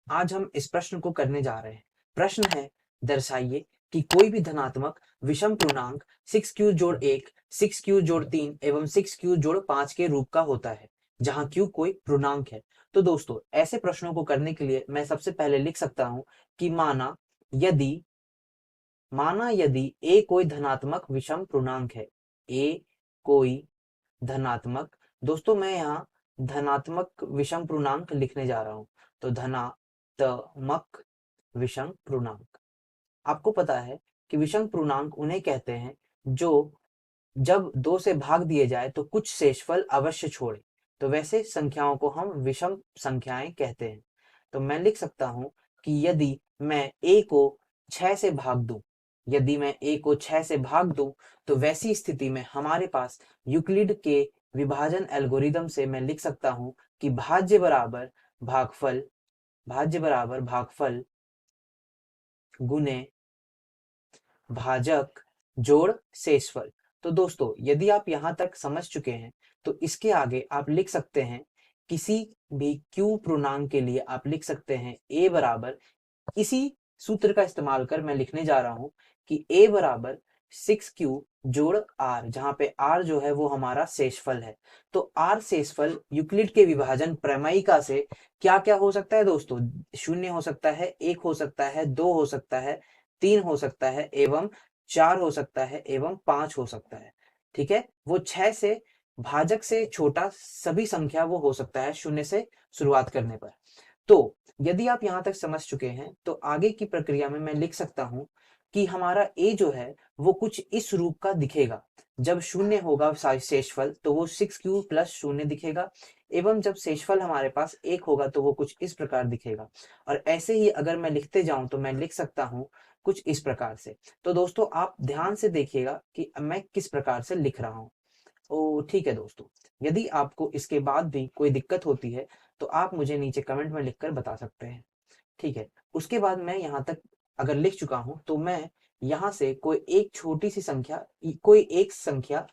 आज हम इस प्रश्न को करने जा रहे हैं। प्रश्न है, दर्शाइए कि कोई भी धनात्मक विषम पूर्णांक 6q जोड़ 1, 6q जोड़ 3 एवं 6q जोड़ 5 के रूप का होता है, जहां q कोई पूर्णांक है। तो दोस्तों, ऐसे प्रश्नों को करने के लिए मैं सबसे पहले लिख सकता हूं कि माना यदि a कोई धनात्मक विषम पूर्णांक है। a कोई धनात्मक, दोस्तों मैं यहाँ धनात्मक विषम पूर्णांक लिखने जा रहा हूं। तो धनात्मक विषम पूर्णांक, आपको पता है कि विषम पूर्णांक उन्हें कहते हैं जो जब 2 से भाग दिए जाए तो कुछ शेषफल अवश्य छोड़े। तो वैसे संख्याओं को हम विषम संख्याएं कहते हैं। तो मैं लिख सकता हूं कि यदि मैं a को 6 से भाग दूं, तो वैसी स्थिति में हमारे पास यूक्लिड के विभाजन एल्गोरिदम से मैं लिख सकता हूं कि भाज्य बराबर भागफल गुने भाजक जोड़ शेषफल। तो दोस्तों, यदि आप यहां तक समझ चुके हैं तो इसके आगे आप लिख सकते हैं किसी भी q पूर्णांक के लिए आप लिख सकते हैं a बराबर, इसी सूत्र का इस्तेमाल कर मैं लिखने जा रहा हूं कि a बराबर 6q जोड़ r, जहां पे r जो है वो हमारा शेषफल है। तो r शेषफल यूक्लिड के विभाजन प्रमेयिका से क्या क्या हो सकता है दोस्तों? 0 हो सकता है, 1 हो सकता है, 2 हो सकता है, 3 हो सकता है एवं 4 हो सकता है एवं 5 हो सकता है। ठीक है, वो 6 से भाजक से छोटा सभी संख्या वो हो सकता है 0 से शुरुआत करने पर। तो यदि आप यहां तक समझ चुके हैं तो आगे की प्रक्रिया में मैं लिख सकता हूं कि हमारा a जो है वो कुछ इस रूप का दिखेगा। जब 0 होगा शेषफल तो वो 6q प्लस 0 दिखेगा, एवं जब शेषफल हमारे पास 1 होगा तो वो कुछ इस प्रकार दिखेगा। और ऐसे ही अगर मैं लिखते जाऊं तो मैं लिख सकता हूं कुछ इस प्रकार से। तो दोस्तों, आप ध्यान से देखिएगा कि मैं किस प्रकार से लिख रहा हूं। ओ ठीक है दोस्तों, यदि आपको इसके बाद भी कोई दिक्कत होती है तो आप मुझे नीचे कमेंट में लिखकर बता सकते हैं। ठीक है, उसके बाद मैं यहाँ तक अगर लिख चुका हूं तो मैं यहाँ से कोई एक छोटी सी संख्या, कोई एक संख्या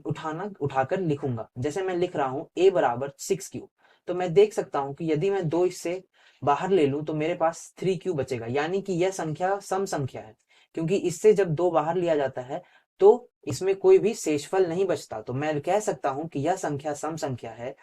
उठाकर लिखूंगा। जैसे मैं लिख रहा हूं a बराबर 6q, तो मैं देख सकता हूं कि यदि मैं 2 इससे बाहर ले लूं तो मेरे पास 3q बचेगा, यानी कि यह संख्या सम संख्या है। क्योंकि इससे जब 2 बाहर लिया जाता है तो इसमें कोई भी शेषफल नहीं बचता, तो मैं कह सकता हूं कि यह संख्या सम संख्या है।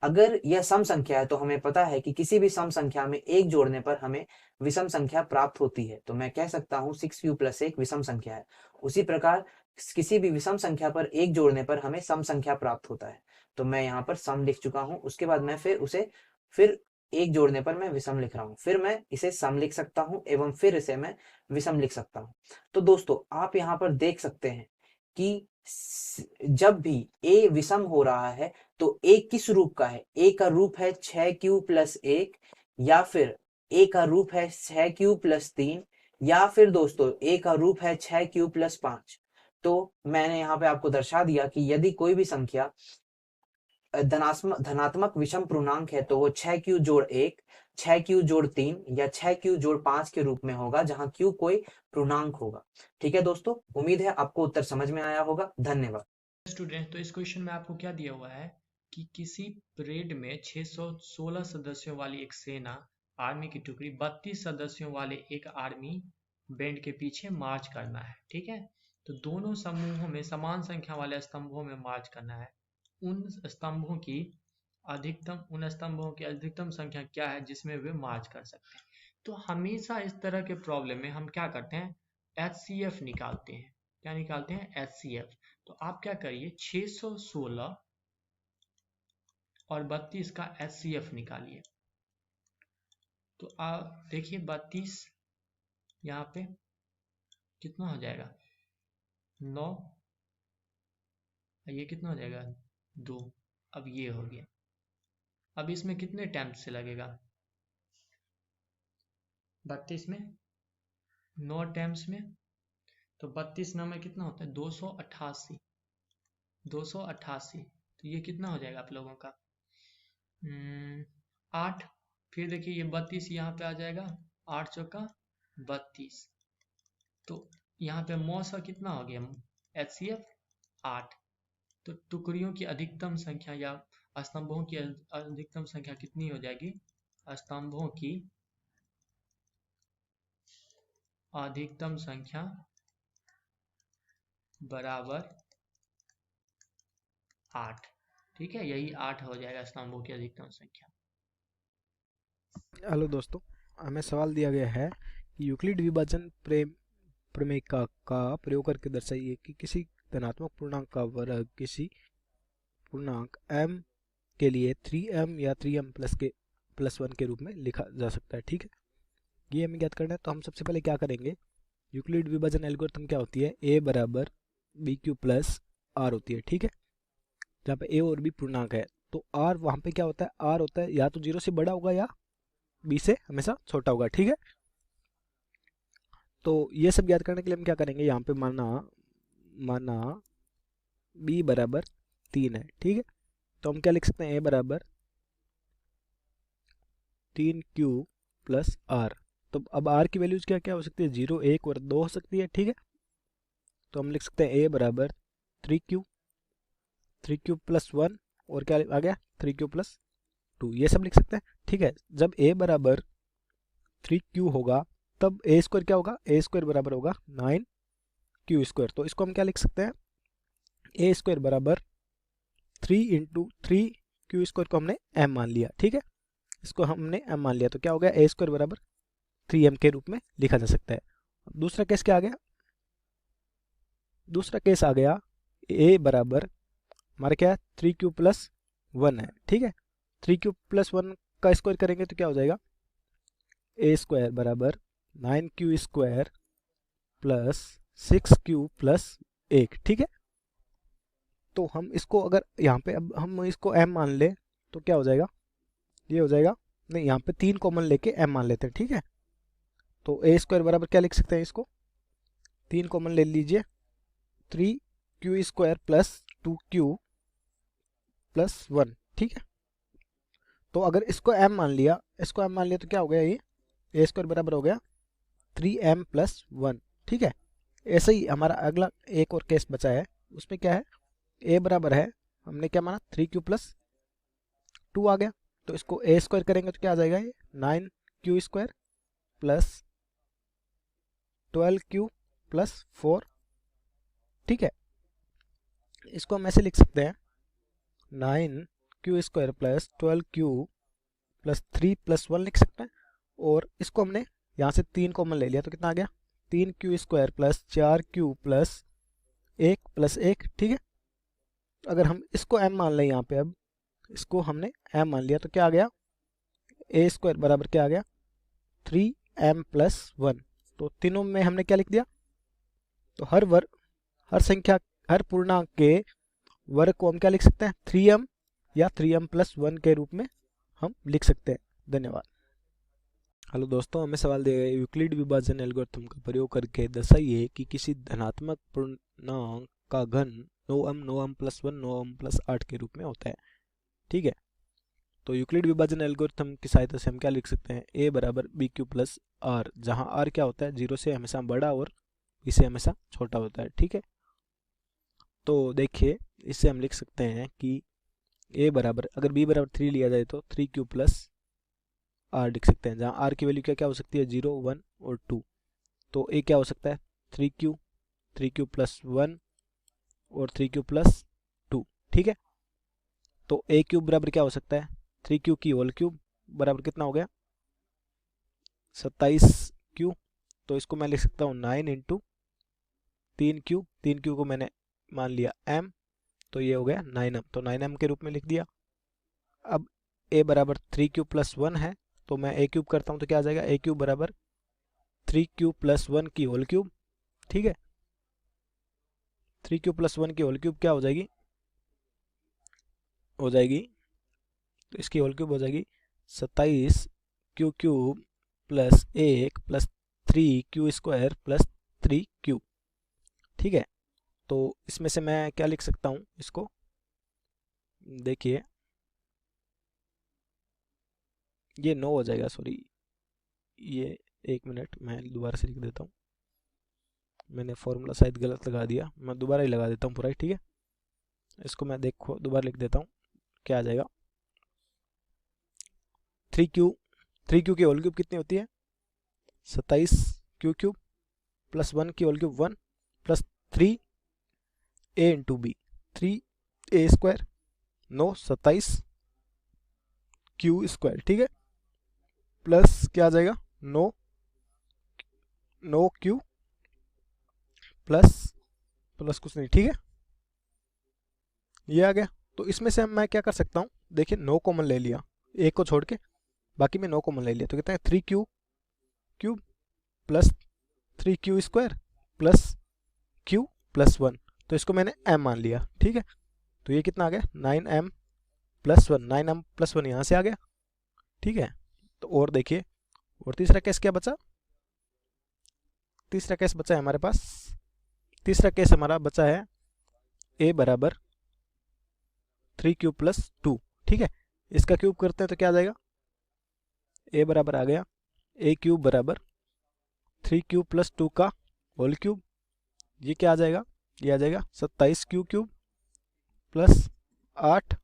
अगर यह सम संख्या है तो हमें पता है कि किसी भी सम संख्या में 1 जोड़ने पर हमें विषम संख्या प्राप्त होती है। तो मैं कह सकता हूं 6q प्लस 1 विषम संख्या है। उसी प्रकार किसी भी विषम संख्या पर 1 जोड़ने पर हमें सम संख्या प्राप्त होता है। तो मैं यहाँ पर सम लिख चुका हूं। उसके बाद मैं फिर 1 जोड़ने पर मैं विषम लिख रहा हूं, फिर मैं इसे सम लिख सकता हूं एवं फिर इसे मैं विषम लिख सकता हूं। तो दोस्तों, आप यहाँ पर देख सकते हैं कि जब भी a विषम हो रहा है तो a किस रूप का है? a का रूप है 6q प्लस 1, या फिर a का रूप है 6q प्लस 3, या फिर दोस्तों a का रूप है 6q प्लस 5। तो मैंने यहाँ पे आपको दर्शा दिया कि यदि कोई भी संख्या धनात्मक विषम पूर्णांक है तो वो 6q जोड़ 1, 6q जोड़ 3 या 6q जोड़ 5 के रूप में होगा, जहां q कोई पूर्णांक होगा। ठीक है दोस्तों, उम्मीद है आपको उत्तर समझ में आया होगा। धन्यवाद। स्टूडेंट, तो इस क्वेश्चन में आपको क्या दिया हुआ है कि किसी परेड में 616 सदस्यों वाली एक सेना आर्मी की टुकड़ी 32 सदस्यों वाले एक आर्मी बैंड के पीछे मार्च करना है। ठीक है, तो दोनों समूहों में समान संख्या वाले स्तंभों में मार्च करना है। उन स्तंभों की अधिकतम संख्या क्या है जिसमें वे मार्च कर सकते हैं। तो हमेशा इस तरह के प्रॉब्लम में हम क्या करते हैं, HCF निकालते हैं। क्या निकालते हैं? HCF। तो आप क्या करिए, 616 और 32 का HCF निकालिए। तो आप देखिए 32 यहाँ पे कितना हो जाएगा, 9, ये कितना हो जाएगा, 2। अब ये हो गया। अब इसमें कितने टाइम से लगेगा, 32 में 9 टाइम्स में, तो 32 9 में कितना होता है, 288। 288, तो ये कितना हो जाएगा आप लोगों का, 8। फिर देखिए ये 32 यहाँ पे आ जाएगा, 8 चौका 32। तो यहाँ पे मौस का कितना हो गया, HCF 8। तो टुकड़ियों की अधिकतम संख्या या स्तंभों की अधिकतम संख्या कितनी हो जाएगी, स्तंभों की अधिकतम संख्या बराबर 8। ठीक है, यही 8 हो जाएगा स्तंभों की अधिकतम संख्या। हेलो दोस्तों, हमें सवाल दिया गया है कि यूक्लिड विभाजन प्रमेय का प्रयोग करके दर्शाइए कि किसी धनात्मक पूर्णांक का वर्ग किसी पूर्णांक m के लिए 3m या 3m प्लस 1 के रूप में लिखा जा सकता है। ठीक है, ये हमें ज्ञात करना है। तो हम सबसे पहले क्या करेंगे, यूक्लिड विभाजन एल्गोरिथम क्या होती है, a बराबर बी क्यू प्लस आर होती है। ठीक है, जहाँ पे a और b पूर्णांक है तो r वहाँ पे क्या होता है, r होता है या तो 0 से बड़ा होगा या b से हमेशा छोटा होगा। ठीक है, तो ये सब याद करने के लिए हम क्या करेंगे, यहाँ पे माना b बराबर 3 है। ठीक है, तो हम क्या लिख सकते हैं, a बराबर 3q प्लस आर। तो अब r की वैल्यूज क्या क्या हो सकती है, 0, 1 और 2 हो सकती है। ठीक है, तो हम लिख सकते हैं a बराबर 3q प्लस 1 और क्या आ गया 3q प्लस 2, ये सब लिख सकते हैं। ठीक है, जब a बराबर 3q होगा तब a स्क्वायर क्या होगा, a स्क्वायर बराबर होगा 9q स्क्वायर। तो इसको हम क्या लिख सकते हैं, a स्क्वायर बराबर 3 इंटू 3q स्क्वायर को हमने m मान लिया। ठीक है, इसको हमने m मान लिया तो क्या हो गया, a स्क्वायर बराबर 3m के रूप में लिखा जा सकता है। दूसरा केस क्या आ गया, दूसरा केस आ गया a बराबर हमारा क्या है 3q प्लस 1 है। ठीक है, 3q प्लस 1 का स्क्वायर करेंगे तो क्या हो जाएगा, a स्क्वायर बराबर 9q square plus 6q plus 1। ठीक है, तो हम इसको अगर यहाँ पे अब हम इसको m मान ले तो क्या हो जाएगा, ये हो जाएगा, नहीं यहाँ पे 3 कॉमन लेके m मान लेते हैं। ठीक है, तो a स्क्वायर बराबर क्या लिख सकते हैं, इसको 3 कॉमन ले लीजिए, 3q square plus 2q plus 1। ठीक है, तो अगर इसको m मान लिया, इसको m मान लिया तो क्या हो गया, ये a स्क्वायर बराबर हो गया 3m प्लस 1। ठीक है, ऐसे ही हमारा अगला एक और केस बचा है, उसमें क्या है, a बराबर है, हमने क्या माना 3q प्लस 2 आ गया, तो इसको a स्क्वायर करेंगे तो क्या आ जाएगा, ये 9q square plus 12q plus 4। ठीक है, इसको हम ऐसे लिख सकते हैं 9q square plus 12q plus 3 plus 1 लिख सकते हैं। और इसको हमने यहाँ से 3 कॉमन ले लिया तो कितना आ गया, 3q square plus 4q plus 1 plus 1। ठीक है, अगर हम इसको m मान लें, यहाँ पे अब इसको हमने m मान लिया तो क्या आ गया, a स्क्वायर बराबर क्या आ गया 3m प्लस 1। तो तीनों में हमने क्या लिख दिया, तो हर संख्या, हर पूर्णांक के वर्ग को हम क्या लिख सकते हैं, 3m या 3m प्लस 1 के रूप में हम लिख सकते हैं। धन्यवाद। हेलो दोस्तों, हमें सवाल दिया गया यूक्लिड विभाजन एल्गोरिथम का प्रयोग करके दर्शाइए कि किसी धनात्मक पूर्णांक का घन 9m प्लस 1 9m प्लस 8 के रूप में होता है। ठीक है, तो यूक्लिड विभाजन एल्गोरिथम की सहायता से हम क्या लिख सकते हैं, a बराबर बी क्यू प्लस आर, जहाँ r क्या होता है 0 से हमेशा बड़ा और b से हमेशा छोटा होता है। ठीक है, तो देखिए इससे हम लिख सकते हैं कि a बराबर, अगर b बराबर 3 लिया जाए तो 3q प्लस आर लिख सकते हैं, जहाँ r की वैल्यू क्या क्या हो सकती है, 0 1 और 2। तो a क्या हो सकता है 3q प्लस 1 और 3q प्लस 2। ठीक है, तो a क्यूब बराबर क्या हो सकता है, 3q की होल क्यूब बराबर कितना हो गया 27q। तो इसको मैं लिख सकता हूँ 9 इंटू 3q को मैंने मान लिया m, तो ये हो गया 9m, तो 9m के रूप में लिख दिया। अब a बराबर 3q प्लस 1 है, तो मैं a क्यूब करता हूँ तो क्या आ जाएगा, a क्यूब बराबर 3q प्लस 1 की होल क्यूब। ठीक है, 3q प्लस 1 की होल क्यूब क्या हो जाएगी, तो इसकी होल क्यूब हो जाएगी 27q cube plus 1 plus 3q square plus 3q। ठीक है, तो इसमें से मैं क्या लिख सकता हूँ, इसको देखिए ये 9 हो जाएगा, सॉरी ये 1 मिनट मैं दोबारा से लिख देता हूँ, मैंने फॉर्मूला शायद गलत लगा दिया, मैं दोबारा ही लगा देता हूँ पूरा ही। ठीक है, इसको मैं देखो दोबारा लिख देता हूँ, क्या आ जाएगा 3q की होल क्यूब कितनी होती है 27q क्यूब प्लस 1 की होल क्यूब 1 प्लस 3 ए इंटू बी, 3 ए स्क्वायर 9 27 क्यू स्क्वायर, ठीक है, प्लस क्या आ जाएगा 9 क्यू प्लस कुछ नहीं, ठीक है, ये आ गया। तो इसमें से मैं क्या कर सकता हूँ, देखिए 9 कॉमन ले लिया, एक को छोड़ के बाकी में 9 कॉमन ले लिया, तो कितना है 3 Q cube plus 3 Q square plus Q plus 1, तो इसको मैंने m मान लिया, ठीक है। तो ये कितना आ गया 9m प्लस 1, 9m प्लस 1 यहाँ से आ गया, ठीक है। तो और देखिए, और तीसरा केस क्या बचा, तीसरा केस बचा है हमारे पास, तीसरा केस हमारा बचा है a बराबर 3 क्यूब प्लस 2, ठीक है। इसका क्यूब करते हैं तो क्या आ जाएगा, a बराबर आ गया a क्यूब बराबर 3 क्यूब प्लस 2 का होल क्यूब, ये क्या आ जाएगा, ये आ जाएगा 27 क्यू क्यूब प्लस 8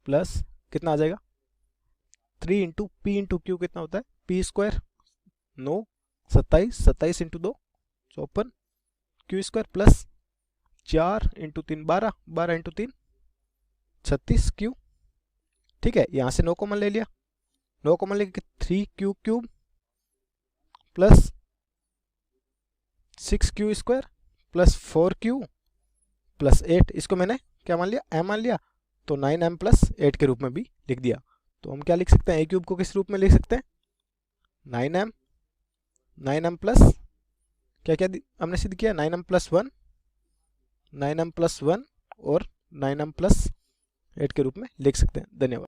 प्लस कितना आ जाएगा 3 इंटू पी इंटू क्यू कितना होता है P square, 9 27 into 2 54 Q square plus 4 into 3 12 12 into 3 36 Q, ठीक है। यहाँ से 9 कॉमन ले लिया, 9 कॉमन लेके 3 Q cube plus 6 Q square plus 4 Q plus 8, इसको मैंने क्या मान लिया m मान लिया, तो 9m प्लस 8 के रूप में भी लिख दिया। तो हम क्या लिख सकते हैं, a क्यूब को किस रूप में लिख सकते हैं 9m प्लस क्या क्या हमने सिद्ध किया 9m प्लस 1 9m प्लस 1 और 9m प्लस 8 के रूप में लिख सकते हैं। धन्यवाद।